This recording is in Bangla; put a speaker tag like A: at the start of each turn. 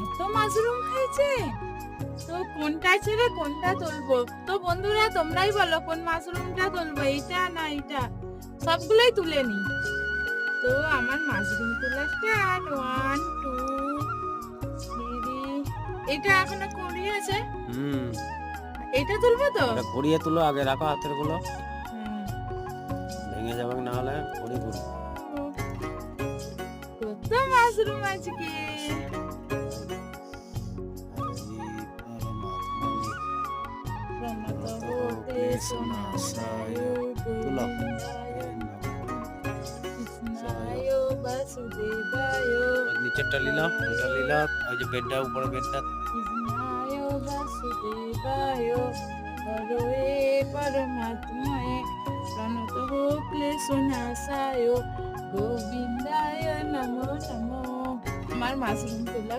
A: এত মাশরুম হয়েছে, তো কোনটা ছেড়ে কোনটা তুলবো? তো বন্ধুরা তোমরাই বলো কোন মাশরুমটা তুলবো, এইটা না এইটা? সবগুলোই তুলে নি। তো আমার মাশরুম তোলা স্টার্ট, 1 2 3। এটা এখনো কুড়ি আছে।
B: হুম,
A: এটা তুলবো তো?
B: এটা ঘুরিয়ে তুলো, আগে রাখো হাতের গুলো,
A: হুম।
B: ভেঙে যাবে না হলে ঘুরি ঘুরি।
A: কত মাশরুম আজকে! প্রণত হোতে সোনাসায়
B: তুলো।
A: গোবিন্দায় কৃষ্ণায় বাসুদেবায়
B: ওই নিচেরটা নিলাম, ওটা নিলাম, ওই যে বেডটা উপরে বেডটা।
A: কৃষ্ণায় বাসুদেবায় হরে পরমাত্মায় প্রণত হোতে সোনাসায় গোবিন্দায় নমো নমো। আমার মাশরুম তোলা